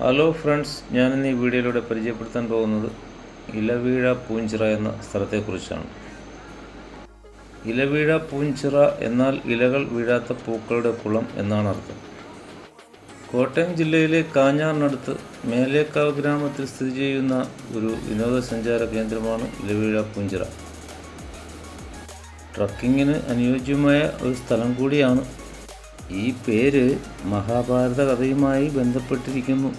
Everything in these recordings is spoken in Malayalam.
ഹലോ ഫ്രണ്ട്സ്, ഞാനിന്ന് ഈ വീഡിയോയിലൂടെ പരിചയപ്പെടുത്താൻ പോകുന്നത് ഇലവീഴ പൂഞ്ചിറ എന്ന സ്ഥലത്തെക്കുറിച്ചാണ്. ഇലവീഴ പൂഞ്ചിറ എന്നാൽ ഇലകൾ വീഴാത്ത പൂക്കളുടെ കുളം എന്നാണ് അർത്ഥം. കോട്ടയം ജില്ലയിലെ കാഞ്ഞാറിനടുത്ത് മേലേക്കാവ് ഗ്രാമത്തിൽ സ്ഥിതി ചെയ്യുന്ന ഒരു വിനോദസഞ്ചാര കേന്ദ്രമാണ് ഇലവീഴ പൂഞ്ചിറ. ട്രക്കിങ്ങിന് അനുയോജ്യമായ ഒരു സ്ഥലം കൂടിയാണ്. ഈ പേര് മഹാഭാരത കഥയുമായി ബന്ധപ്പെട്ടിരിക്കുന്നു.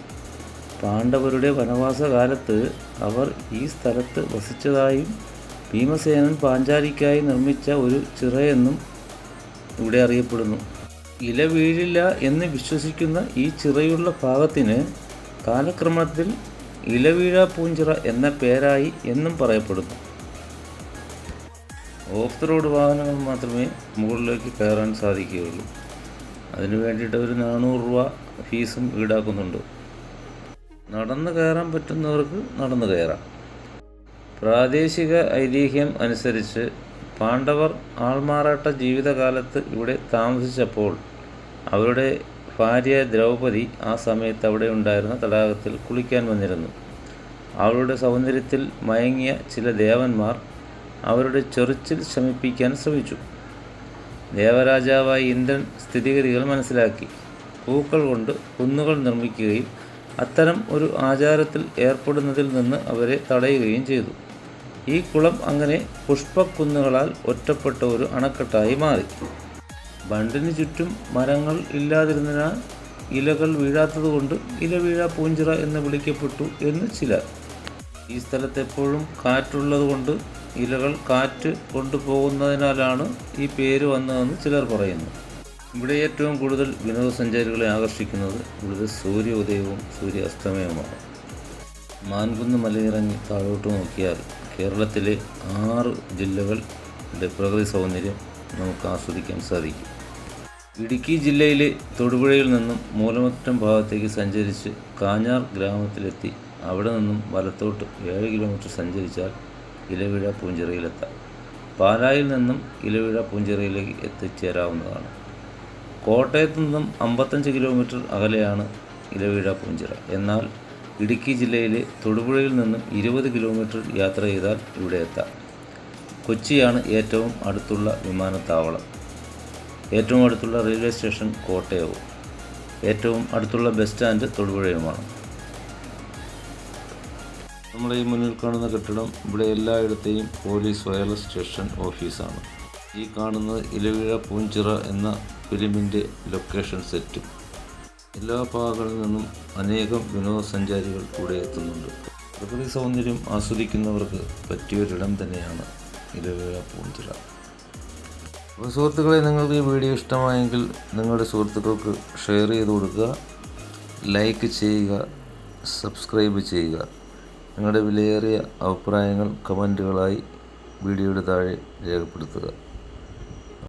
പാണ്ഡവരുടെ വനവാസകാലത്ത് അവർ ഈ സ്ഥലത്ത് വസിച്ചതായും ഭീമസേനൻ പാഞ്ചാലിക്കായി നിർമ്മിച്ച ഒരു ചിറയെന്നും ഇവിടെ അറിയപ്പെടുന്നു. ഇല വീഴില്ല എന്ന് വിശ്വസിക്കുന്ന ഈ ചിറയുള്ള ഭാഗത്തിന് കാലക്രമത്തിൽ ഇലവീഴ പൂഞ്ചിറ എന്ന പേരായി എന്നും പറയപ്പെടുന്നു. ഓഫ് ദ റോഡ് വാഹനങ്ങൾ മാത്രമേ മുകളിലേക്ക് കയറാൻ സാധിക്കുകയുള്ളൂ. അതിനു വേണ്ടിയിട്ട് ഒരു 400 രൂപ ഫീസും ഈടാക്കുന്നുണ്ട്. നടന്നു കയറാൻ പറ്റുന്നവർക്ക് നടന്നു കയറാം. പ്രാദേശിക ഐതിഹ്യം അനുസരിച്ച് പാണ്ഡവർ ആൾമാറാട്ട ജീവിതകാലത്ത് ഇവിടെ താമസിച്ചപ്പോൾ അവരുടെ ഭാര്യ ദ്രൗപദി ആ സമയത്ത് അവിടെ ഉണ്ടായിരുന്ന തടാകത്തിൽ കുളിക്കാൻ വന്നിരുന്നു. അവളുടെ സൗന്ദര്യത്തിൽ മയങ്ങിയ ചില ദേവന്മാർ അവരുടെ ചൊറിച്ചിൽ ശമിപ്പിക്കാൻ ശ്രമിച്ചു. ദേവരാജാവായ ഇന്ദ്രൻ സ്ഥിതിഗതികൾ മനസ്സിലാക്കി പൂക്കൾ കൊണ്ട് കുന്നുകൾ നിർമ്മിക്കുകയും അത്തരം ഒരു ആചാരത്തിൽ ഏർപ്പെടുന്നതിൽ നിന്ന് അവരെ തടയുകയും ചെയ്തു. ഈ കുളം അങ്ങനെ പുഷ്പക്കുന്നുകളാൽ ഒറ്റപ്പെട്ട ഒരു അണക്കെട്ടായി മാറി. ബണ്ടിന് ചുറ്റും മരങ്ങൾ ഇല്ലാതിരുന്നതിനാൽ ഇലകൾ വീഴാത്തതുകൊണ്ട് ഇലവീഴ പൂഞ്ചിറ എന്ന് വിളിക്കപ്പെട്ടു എന്ന് ചിലർ. ഈ സ്ഥലത്ത് എപ്പോഴും കാറ്റുള്ളതുകൊണ്ട് ഇലകൾ കാറ്റ് കൊണ്ടുപോകുന്നതിനാലാണ് ഈ പേര് വന്നതെന്ന് ചിലർ പറയുന്നു. ഇവിടെ ഏറ്റവും കൂടുതൽ വിനോദസഞ്ചാരികളെ ആകർഷിക്കുന്നത് ഇവിടുത്തെ സൂര്യോദയവും സൂര്യാസ്തമയവുമാണ്. മാൻകുന്ന് മലയിറങ്ങി താഴോട്ട് നോക്കിയാൽ കേരളത്തിലെ 6 ജില്ലകളുടെ പ്രകൃതി സൗന്ദര്യം നമുക്ക് ആസ്വദിക്കാൻ സാധിക്കും. ഇടുക്കി ജില്ലയിലെ തൊടുപുഴയിൽ നിന്നും മൂലമറ്റം ഭാഗത്തേക്ക് സഞ്ചരിച്ച് കാഞ്ഞാർ ഗ്രാമത്തിലെത്തി അവിടെ നിന്നും വലത്തോട്ട് 7 കിലോമീറ്റർ സഞ്ചരിച്ചാൽ ഇലവീഴ പൂഞ്ചിറയിലെത്താം. പാലായിൽ നിന്നും ഇലവീഴ പൂഞ്ചിറയിലേക്ക് എത്തിച്ചേരാവുന്നതാണ്. കോട്ടയത്തു നിന്നും 55 കിലോമീറ്റർ അകലെയാണ് ഇലവീഴ പൂഞ്ചിറ. എന്നാൽ ഇടുക്കി ജില്ലയിലെ തൊടുപുഴയിൽ നിന്നും 20 കിലോമീറ്റർ യാത്ര ചെയ്താൽ ഇവിടെ എത്താം. കൊച്ചിയാണ് ഏറ്റവും അടുത്തുള്ള വിമാനത്താവളം. ഏറ്റവും അടുത്തുള്ള റെയിൽവേ സ്റ്റേഷൻ കോട്ടയവും ഏറ്റവും അടുത്തുള്ള ബസ് സ്റ്റാൻഡ് തൊടുപുഴയുമാണ്. നമ്മുടെ ഈ മുന്നിൽ കാണുന്ന കെട്ടിടം ഇവിടെ എല്ലായിടത്തെയും പോലീസ് വയർലെസ് സ്റ്റേഷൻ ഓഫീസാണ്. ഈ കാണുന്നത് ഇലവീഴ പൂഞ്ചിറ എന്ന ഫിലിമിൻ്റെ ലൊക്കേഷൻ സെറ്റും. എല്ലാ ഭാഗങ്ങളിൽ നിന്നും അനേകം വിനോദസഞ്ചാരികൾ ഇവിടെ എത്തുന്നുണ്ട്. പ്രകൃതി സൗന്ദര്യം ആസ്വദിക്കുന്നവർക്ക് പറ്റിയൊരിടം തന്നെയാണ് ഇലവീഴ പൂഞ്ചിറ. അപ്പോൾ സുഹൃത്തുക്കളെ, നിങ്ങൾക്ക് ഈ വീഡിയോ ഇഷ്ടമായെങ്കിൽ നിങ്ങളുടെ സുഹൃത്തുക്കൾക്ക് ഷെയർ ചെയ്ത് കൊടുക്കുക, ലൈക്ക് ചെയ്യുക, സബ്സ്ക്രൈബ് ചെയ്യുക. നിങ്ങളുടെ വിലയേറിയ അഭിപ്രായങ്ങൾ കമൻറ്റുകളായി വീഡിയോയുടെ താഴെ രേഖപ്പെടുത്തുക.